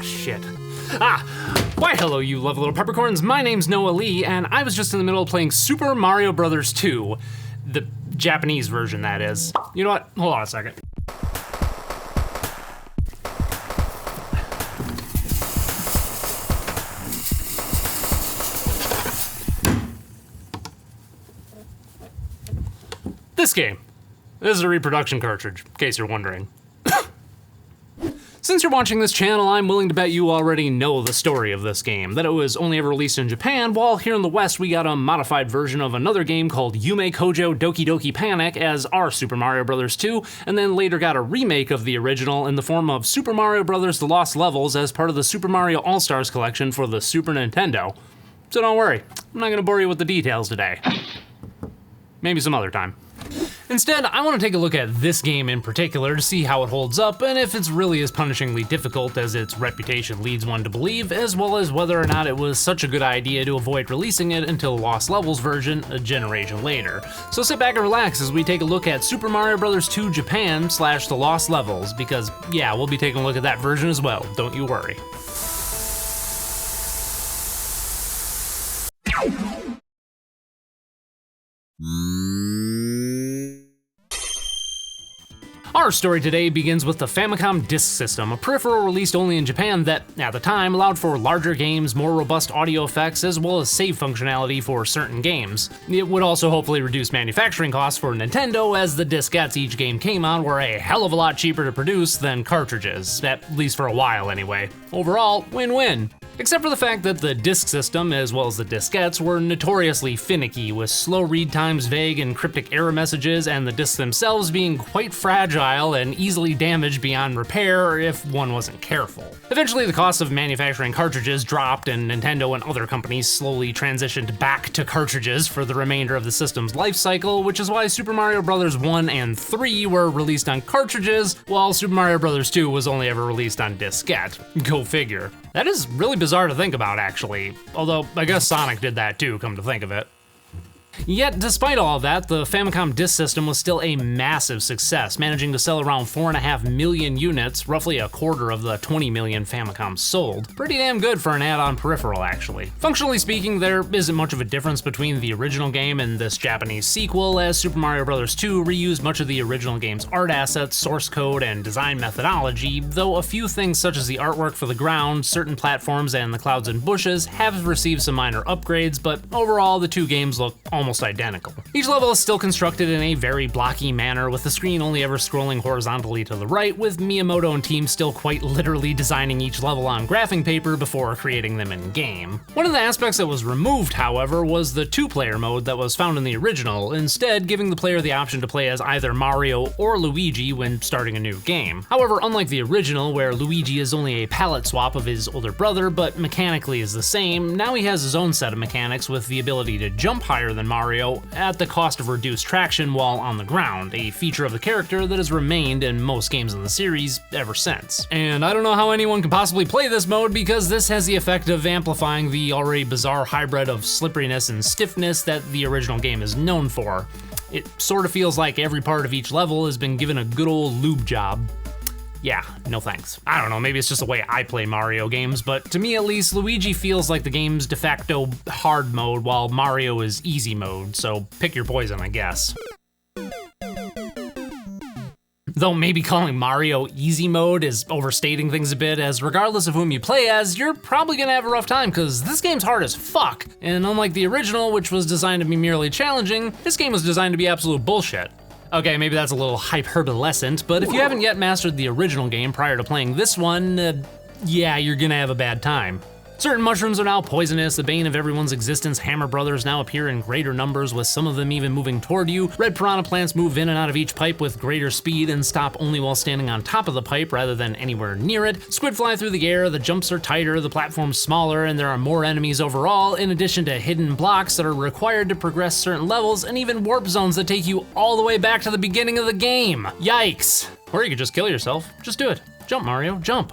Shit. Why hello you lovely little peppercorns, my name's Noah Lee, and I was just in the middle of playing Super Mario Bros. 2. The Japanese version, that is. You know what? Hold on a second. This game. This is a reproduction cartridge, in case you're wondering. Since you're watching this channel, I'm willing to bet you already know the story of this game, that it was only ever released in Japan, while here in the West we got a modified version of another game called Yume, Kojo, Doki Panic as our Super Mario Bros. 2, and then later got a remake of the original in the form of Super Mario Bros. The Lost Levels as part of the Super Mario All-Stars collection for the Super Nintendo. So don't worry, I'm not gonna bore you with the details today. Maybe some other time. Instead, I want to take a look at this game in particular to see how it holds up and if it's really as punishingly difficult as its reputation leads one to believe, as well as whether or not it was such a good idea to avoid releasing it until Lost Levels version a generation later. So sit back and relax as we take a look at Super Mario Bros. 2 Japan / The Lost Levels, because yeah, we'll be taking a look at that version as well, don't you worry. Our story today begins with the Famicom Disk System, a peripheral released only in Japan that, at the time, allowed for larger games, more robust audio effects, as well as save functionality for certain games. It would also hopefully reduce manufacturing costs for Nintendo, as the diskettes each game came on were a hell of a lot cheaper to produce than cartridges, at least for a while anyway. Overall, win-win. Except for the fact that the disk system, as well as the diskettes, were notoriously finicky, with slow read times, vague and cryptic error messages, and the disks themselves being quite fragile and easily damaged beyond repair if one wasn't careful. Eventually, the cost of manufacturing cartridges dropped, and Nintendo and other companies slowly transitioned back to cartridges for the remainder of the system's life cycle, which is why Super Mario Bros. 1 and 3 were released on cartridges, while Super Mario Bros. 2 was only ever released on diskette. Go figure. That is really bizarre to think about, actually. Although, I guess Sonic did that too, come to think of it. Yet, despite all of that, the Famicom Disk System was still a massive success, managing to sell around 4.5 million units, roughly a quarter of the 20 million Famicoms sold. Pretty damn good for an add-on peripheral, actually. Functionally speaking, there isn't much of a difference between the original game and this Japanese sequel, as Super Mario Bros. 2 reused much of the original game's art assets, source code, and design methodology, though a few things such as the artwork for the ground, certain platforms, and the clouds and bushes have received some minor upgrades, but overall, the two games look almost identical. Each level is still constructed in a very blocky manner, with the screen only ever scrolling horizontally to the right, with Miyamoto and team still quite literally designing each level on graphing paper before creating them in-game. One of the aspects that was removed, however, was the two-player mode that was found in the original, instead giving the player the option to play as either Mario or Luigi when starting a new game. However, unlike the original, where Luigi is only a palette swap of his older brother, but mechanically is the same, now he has his own set of mechanics with the ability to jump higher than Mario at the cost of reduced traction while on the ground, a feature of the character that has remained in most games in the series ever since. And I don't know how anyone can possibly play this mode, because this has the effect of amplifying the already bizarre hybrid of slipperiness and stiffness that the original game is known for. It sort of feels like every part of each level has been given a good old lube job. Yeah, no thanks. I don't know, maybe it's just the way I play Mario games, but to me at least, Luigi feels like the game's de facto hard mode while Mario is easy mode, so pick your poison, I guess. Though maybe calling Mario easy mode is overstating things a bit, as regardless of whom you play as, you're probably gonna have a rough time, cause this game's hard as fuck. And unlike the original, which was designed to be merely challenging, this game was designed to be absolute bullshit. Okay, maybe that's a little hyperbolescent, but if you haven't yet mastered the original game prior to playing this one, yeah, you're gonna have a bad time. Certain mushrooms are now poisonous, the bane of everyone's existence. Hammer brothers now appear in greater numbers, with some of them even moving toward you. Red piranha plants move in and out of each pipe with greater speed and stop only while standing on top of the pipe rather than anywhere near it. Squid fly through the air, the jumps are tighter, the platform's smaller, and there are more enemies overall, in addition to hidden blocks that are required to progress certain levels, and even warp zones that take you all the way back to the beginning of the game. Yikes. Or you could just kill yourself. Just do it. Jump, Mario, jump.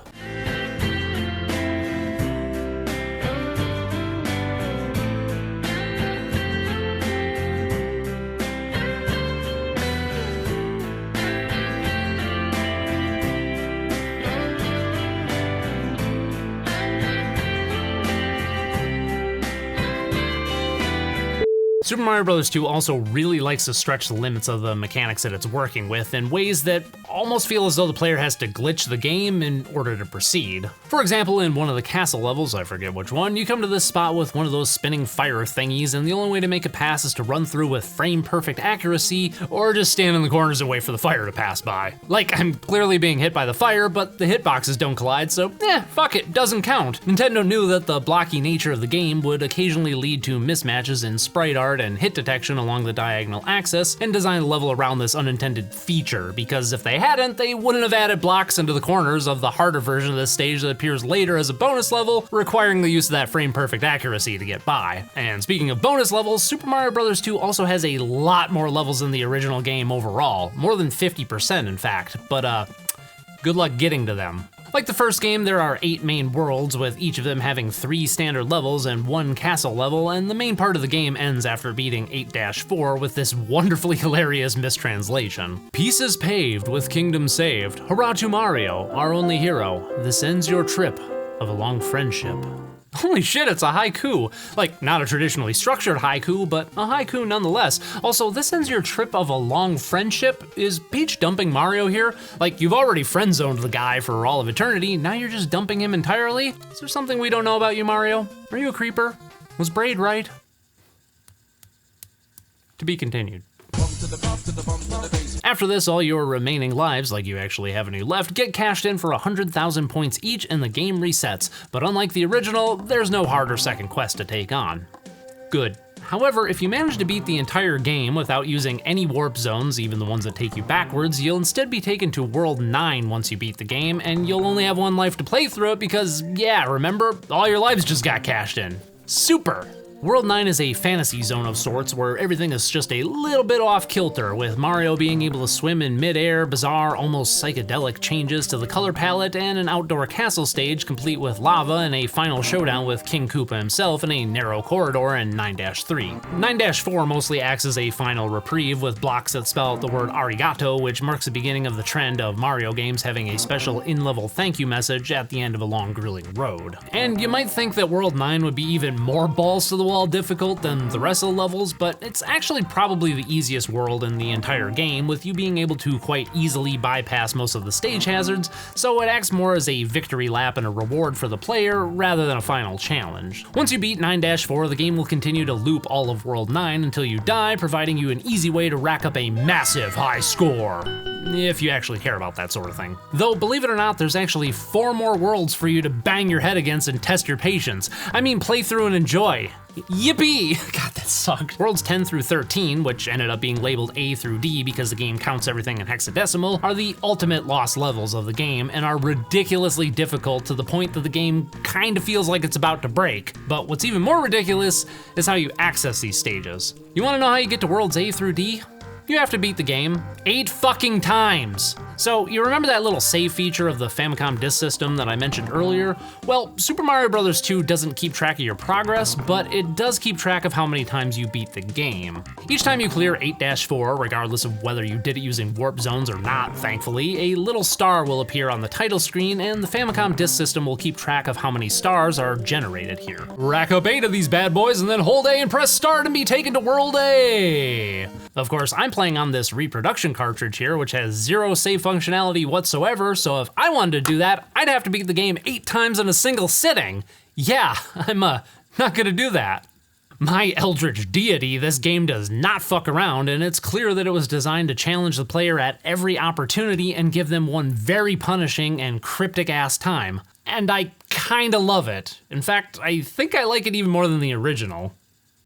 Super Mario Bros. 2 also really likes to stretch the limits of the mechanics that it's working with in ways that almost feel as though the player has to glitch the game in order to proceed. For example, in one of the castle levels, I forget which one, you come to this spot with one of those spinning fire thingies, and the only way to make it pass is to run through with frame-perfect accuracy, or just stand in the corners and wait for the fire to pass by. Like, I'm clearly being hit by the fire, but the hitboxes don't collide, so fuck it, doesn't count. Nintendo knew that the blocky nature of the game would occasionally lead to mismatches in sprite art and hit detection along the diagonal axis, and designed the level around this unintended feature, because if they hadn't, they wouldn't have added blocks into the corners of the harder version of this stage that appears later as a bonus level, requiring the use of that frame-perfect accuracy to get by. And speaking of bonus levels, Super Mario Bros. 2 also has a lot more levels than the original game overall, more than 50% in fact, but good luck getting to them. Like the first game, there are 8 main worlds, with each of them having 3 standard levels and 1 castle level, and the main part of the game ends after beating 8-4 with this wonderfully hilarious mistranslation. Pieces paved with kingdom saved. Hurrah to Mario, our only hero. This ends your trip of a long friendship. Holy shit, it's a haiku. Like, not a traditionally structured haiku, but a haiku nonetheless. Also, this ends your trip of a long friendship. Is Peach dumping Mario here? Like, you've already friend-zoned the guy for all of eternity, now you're just dumping him entirely? Is there something we don't know about you, Mario? Are you a creeper? Was Braid right? To be continued. After this, all your remaining lives, like you actually have any left, get cashed in for 100,000 points each and the game resets, but unlike the original, there's no hard or second quest to take on. Good. However, if you manage to beat the entire game without using any warp zones, even the ones that take you backwards, you'll instead be taken to World 9 once you beat the game, and you'll only have 1 life to play through it because, yeah, remember, all your lives just got cashed in. Super! World 9 is a fantasy zone of sorts where everything is just a little bit off kilter, with Mario being able to swim in mid-air, bizarre, almost psychedelic changes to the color palette, and an outdoor castle stage complete with lava and a final showdown with King Koopa himself in a narrow corridor in 9-3. 9-4 mostly acts as a final reprieve with blocks that spell out the word arigato, which marks the beginning of the trend of Mario games having a special in-level thank you message at the end of a long grueling road. And you might think that World 9 would be even more balls to the wall difficult than the rest of the levels, but it's actually probably the easiest world in the entire game, with you being able to quite easily bypass most of the stage hazards, so it acts more as a victory lap and a reward for the player rather than a final challenge. Once you beat 9-4, the game will continue to loop all of World 9 until you die, providing you an easy way to rack up a massive high score. If you actually care about that sort of thing. Though, believe it or not, there's actually 4 more worlds for you to bang your head against and test your patience. I mean, play through and enjoy. Yippee! God, that sucked. Worlds 10 through 13, which ended up being labeled A through D because the game counts everything in hexadecimal, are the ultimate lost levels of the game and are ridiculously difficult to the point that the game kinda feels like it's about to break. But what's even more ridiculous is how you access these stages. You wanna know how you get to worlds A through D? You have to beat the game 8 fucking times. So, you remember that little save feature of the Famicom Disk System that I mentioned earlier? Well, Super Mario Bros. 2 doesn't keep track of your progress, but it does keep track of how many times you beat the game. Each time you clear 8-4, regardless of whether you did it using warp zones or not, thankfully, a little star will appear on the title screen, and the Famicom Disk System will keep track of how many stars are generated here. Rack up 8 of these bad boys and then hold A and press start and be taken to World A! Of course, I'm playing on this reproduction cartridge here, which has 0 save functionality whatsoever, so if I wanted to do that, I'd have to beat the game 8 times in a single sitting. Yeah, I'm not gonna do that. My eldritch deity, this game does not fuck around, and it's clear that it was designed to challenge the player at every opportunity and give them one very punishing and cryptic ass time. And I kinda love it. In fact, I think I like it even more than the original.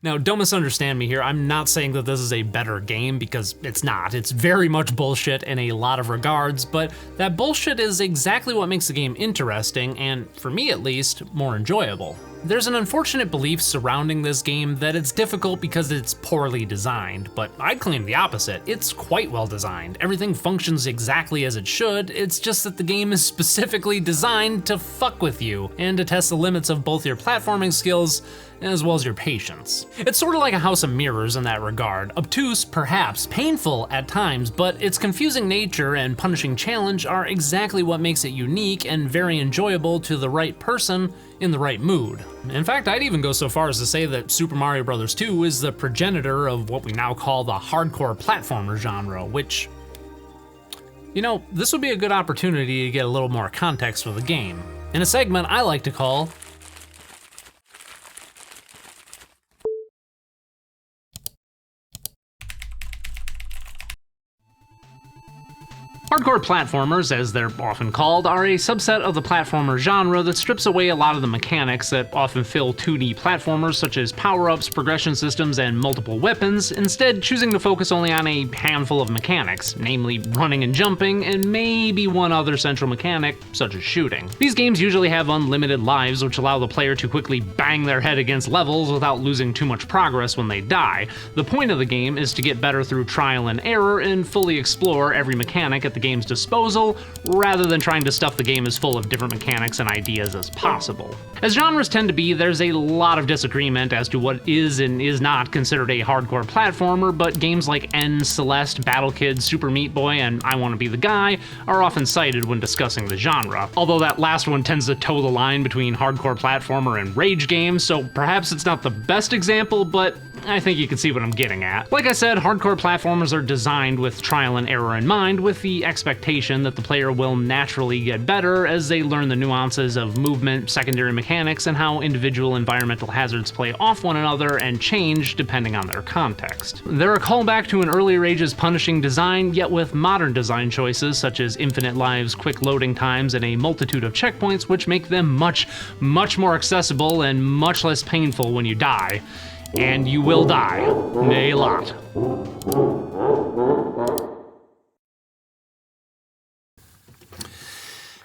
Now, don't misunderstand me here, I'm not saying that this is a better game, because it's not. It's very much bullshit in a lot of regards, but that bullshit is exactly what makes the game interesting, and, for me at least, more enjoyable. There's an unfortunate belief surrounding this game that it's difficult because it's poorly designed, but I'd claim the opposite. It's quite well designed. Everything functions exactly as it should, it's just that the game is specifically designed to fuck with you, and to test the limits of both your platforming skills as well as your patience. It's sort of like a house of mirrors in that regard. Obtuse, perhaps, painful at times, but its confusing nature and punishing challenge are exactly what makes it unique and very enjoyable to the right person in the right mood. In fact, I'd even go so far as to say that Super Mario Bros. 2 is the progenitor of what we now call the hardcore platformer genre, which, you know, this would be a good opportunity to get a little more context for the game, in a segment I like to call Hardcore platformers, as they're often called, are a subset of the platformer genre that strips away a lot of the mechanics that often fill 2D platformers such as power-ups, progression systems, and multiple weapons, instead choosing to focus only on a handful of mechanics, namely running and jumping, and maybe one other central mechanic, such as shooting. These games usually have unlimited lives, which allow the player to quickly bang their head against levels without losing too much progress when they die. The point of the game is to get better through trial and error and fully explore every mechanic at the game's disposal, rather than trying to stuff the game as full of different mechanics and ideas as possible. As genres tend to be, there's a lot of disagreement as to what is and is not considered a hardcore platformer, but games like N, Celeste, Battle Kid, Super Meat Boy, and I Wanna Be the Guy are often cited when discussing the genre, although that last one tends to toe the line between hardcore platformer and rage games, so perhaps it's not the best example, but I think you can see what I'm getting at. Like I said, hardcore platformers are designed with trial and error in mind, with the expectation that the player will naturally get better as they learn the nuances of movement, secondary mechanics, and how individual environmental hazards play off one another and change depending on their context. They're a callback to an earlier age's punishing design, yet with modern design choices such as infinite lives, quick loading times, and a multitude of checkpoints which make them much more accessible and much less painful when you die. And you will die. A lot.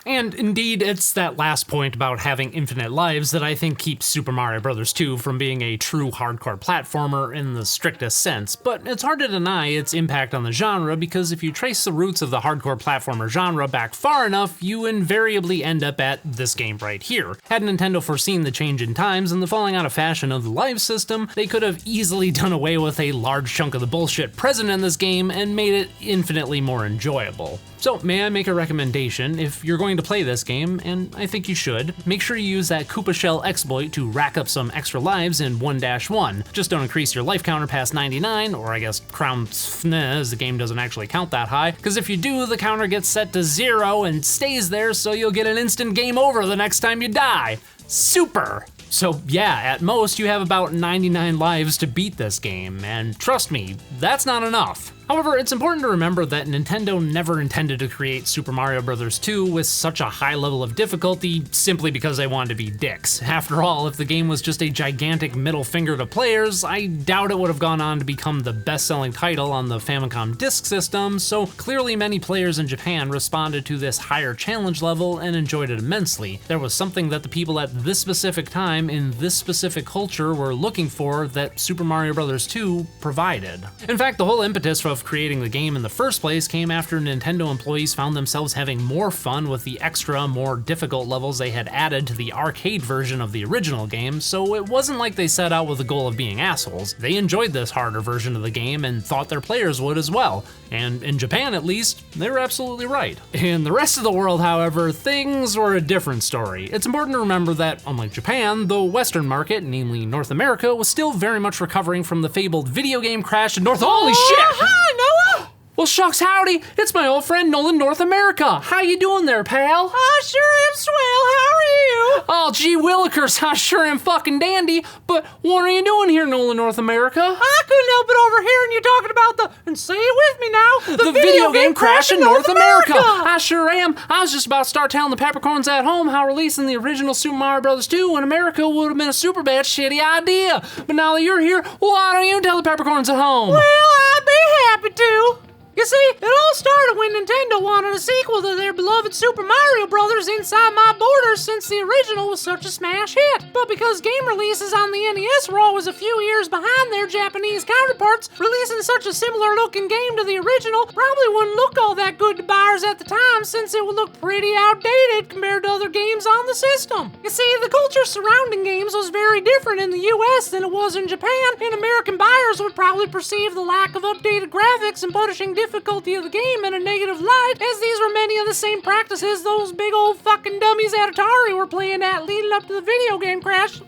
And indeed, it's that last point about having infinite lives that I think keeps Super Mario Bros. 2 from being a true hardcore platformer in the strictest sense, but it's hard to deny its impact on the genre because if you trace the roots of the hardcore platformer genre back far enough, you invariably end up at this game right here. Had Nintendo foreseen the change in times and the falling out of fashion of the live system, they could have easily done away with a large chunk of the bullshit present in this game and made it infinitely more enjoyable. So, may I make a recommendation? If you're going to play this game, and I think you should, make sure you use that Koopa Shell exploit to rack up some extra lives in 1-1. Just don't increase your life counter past 99, or I guess crown as the game doesn't actually count that high, because if you do, the counter gets set to 0 and stays there, so you'll get an instant game over the next time you die. Super! So yeah, at most you have about 99 lives to beat this game, and trust me, that's not enough. However, it's important to remember that Nintendo never intended to create Super Mario Bros. 2 with such a high level of difficulty simply because they wanted to be dicks. After all, if the game was just a gigantic middle finger to players, I doubt it would have gone on to become the best-selling title on the Famicom Disk System, so clearly many players in Japan responded to this higher challenge level and enjoyed it immensely. There was something that the people at this specific time in this specific culture were looking for that Super Mario Bros. 2 provided. In fact, the whole impetus of creating the game in the first place came after Nintendo employees found themselves having more fun with the extra, more difficult levels they had added to the arcade version of the original game, so it wasn't like they set out with the goal of being assholes. They enjoyed this harder version of the game and thought their players would as well. And in Japan, at least, they were absolutely right. In the rest of the world, however, things were a different story. It's important to remember that, unlike Japan, the Western market, namely North America, was still very much recovering from the fabled video game crash in Holy shit! Hi, Noah! Well, shucks howdy, it's my old friend Nolan North America. How you doing there, pal? I sure am swell, how are you? Oh, gee willikers, I sure am fucking dandy, but what are you doing here, Nolan North America? I couldn't help it overhearing you talking about and say it with me now, the video game crash in North America. I sure am. I was just about to start telling the peppercorns at home how releasing the original Super Mario Bros. 2 in America would have been a super bad shitty idea. But now that you're here, why don't you tell the peppercorns at home? Well, I'd be happy to. You see, it all started when Nintendo wanted a sequel to their beloved Super Mario Bros. Inside My Borders since the original was such a smash hit. But because game releases on the NES were always a few years behind their Japanese counterparts, releasing such a similar looking game to the original probably wouldn't look all that good to buyers at the time, since it would look pretty outdated compared to other games on the system. You see, the culture surrounding games was very different in the US than it was in Japan, and American buyers would probably perceive the lack of updated graphics and punishing difficulty of the game in a negative light, as these were many of the same practices those big old fucking dummies at Atari were playing at leading up to the video game crash.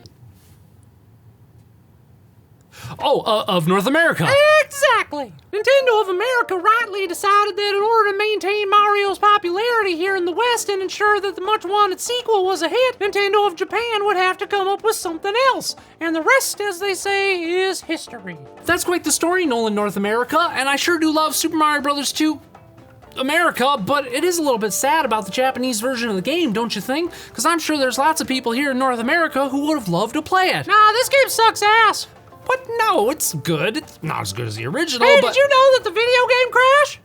Oh, of North America. Exactly! Nintendo of America rightly decided that in order to maintain Mario's popularity here in the West and ensure that the much-wanted sequel was a hit, Nintendo of Japan would have to come up with something else. And the rest, as they say, is history. That's quite the story, Nolan, North America, and I sure do love Super Mario Bros. 2 America, but it is a little bit sad about the Japanese version of the game, don't you think? Because I'm sure there's lots of people here in North America who would have loved to play it. Nah, this game sucks ass. But no, it's good. It's not as good as the original, Hey, but... did you know that the video game crash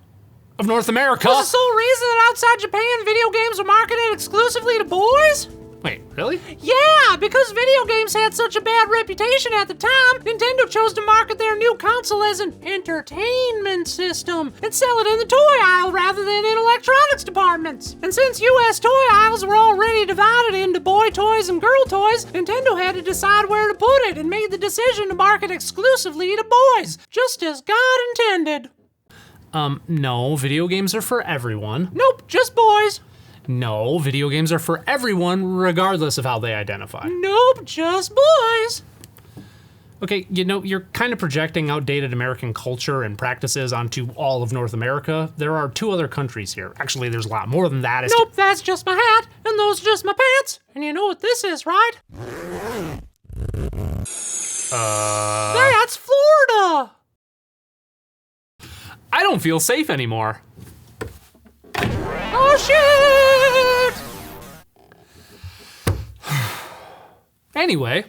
Of North America? was the sole reason that outside Japan video games were marketed exclusively to boys? Wait, really? Yeah, because video games had such a bad reputation at the time, Nintendo chose to market their new console as an entertainment system and sell it in the toy aisle rather than in electronics departments. And since US toy aisles were already divided into boy toys and girl toys, Nintendo had to decide where to put it and made the decision to market exclusively to boys, just as God intended. No, video games are for everyone. Nope, just boys. No, video games are for everyone, regardless of how they identify. Nope, just boys. Okay, you know, you're kind of projecting outdated American culture and practices onto all of North America. There are 2 other countries here. Actually, there's a lot more than that. Nope, that's just my hat, and those are just my pants. And you know what this is, right? That's Florida! I don't feel safe anymore. Oh shit! Anyway,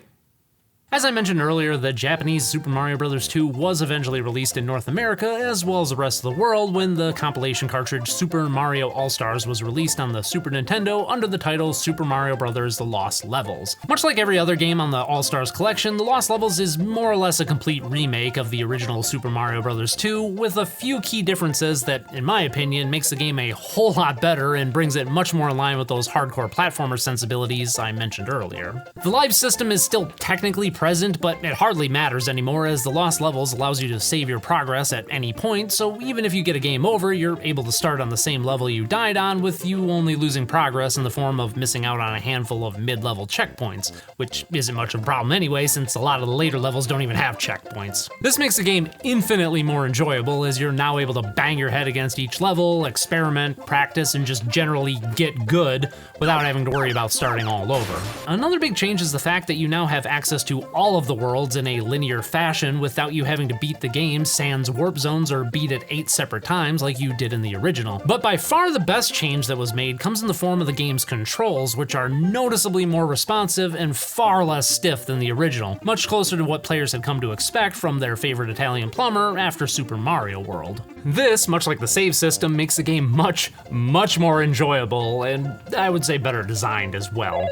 as I mentioned earlier, the Japanese Super Mario Bros. 2 was eventually released in North America, as well as the rest of the world, when the compilation cartridge Super Mario All-Stars was released on the Super Nintendo under the title Super Mario Bros. The Lost Levels. Much like every other game on the All-Stars collection, The Lost Levels is more or less a complete remake of the original Super Mario Bros. 2, with a few key differences that, in my opinion, makes the game a whole lot better and brings it much more in line with those hardcore platformer sensibilities I mentioned earlier. The live system is still technically present, but it hardly matters anymore, as the Lost Levels allows you to save your progress at any point, so even if you get a game over, you're able to start on the same level you died on, with you only losing progress in the form of missing out on a handful of mid-level checkpoints, which isn't much of a problem anyway, since a lot of the later levels don't even have checkpoints. This makes the game infinitely more enjoyable, as you're now able to bang your head against each level, experiment, practice, and just generally get good without having to worry about starting all over. Another big change is the fact that you now have access to all of the worlds in a linear fashion without you having to beat the game sans warp zones or beat it 8 separate times like you did in the original. But by far the best change that was made comes in the form of the game's controls, which are noticeably more responsive and far less stiff than the original, much closer to what players had come to expect from their favorite Italian plumber after Super Mario World. This, much like the save system, makes the game much more enjoyable, and I would say better designed as well.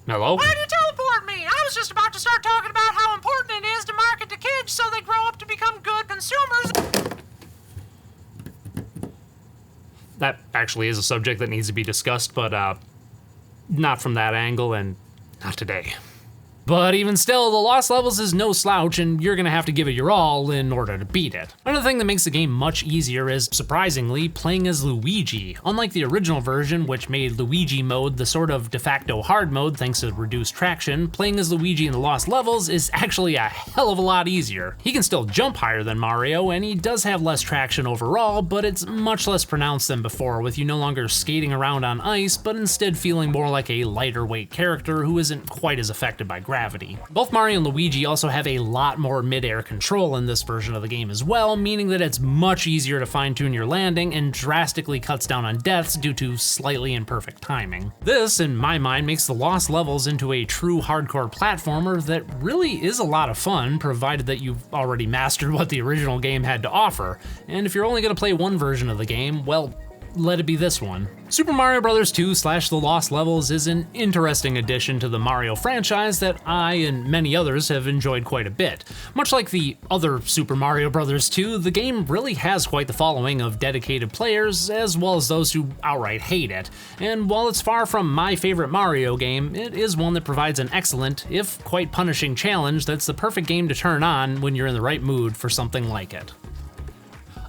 Hello? Why'd you teleport me? I was just about to start talking about how important it is to market to kids so they grow up to become good consumers. That actually is a subject that needs to be discussed, but not from that angle and not today. But even still, The Lost Levels is no slouch, and you're gonna have to give it your all in order to beat it. Another thing that makes the game much easier is, surprisingly, playing as Luigi. Unlike the original version, which made Luigi mode the sort of de facto hard mode thanks to reduced traction, playing as Luigi in The Lost Levels is actually a hell of a lot easier. He can still jump higher than Mario, and he does have less traction overall, but it's much less pronounced than before, with you no longer skating around on ice, but instead feeling more like a lighter weight character who isn't quite as affected by gravity. gravity. Both Mario and Luigi also have a lot more mid-air control in this version of the game as well, meaning that it's much easier to fine-tune your landing and drastically cuts down on deaths due to slightly imperfect timing. This, in my mind, makes the Lost Levels into a true hardcore platformer that really is a lot of fun, provided that you've already mastered what the original game had to offer. And if you're only gonna play one version of the game, well, let it be this one. Super Mario Bros. 2 / The Lost Levels is an interesting addition to the Mario franchise that I and many others have enjoyed quite a bit. Much like the other Super Mario Bros. 2, the game really has quite the following of dedicated players, as well as those who outright hate it. And while it's far from my favorite Mario game, it is one that provides an excellent, if quite punishing challenge that's the perfect game to turn on when you're in the right mood for something like it.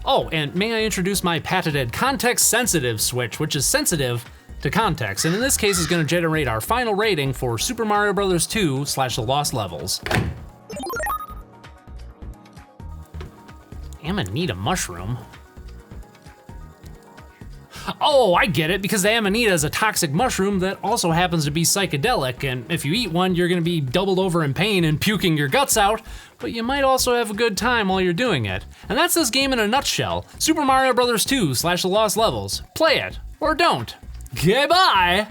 Oh, and may I introduce my patented context-sensitive switch, which is sensitive to context, and in this case is gonna generate our final rating for Super Mario Bros. 2 / The Lost Levels. Amanita mushroom? Oh, I get it, because the Amanita is a toxic mushroom that also happens to be psychedelic, and if you eat one, you're gonna be doubled over in pain and puking your guts out, but you might also have a good time while you're doing it. And that's this game in a nutshell. Super Mario Bros. 2 / The Lost Levels. Play it, or don't. Goodbye!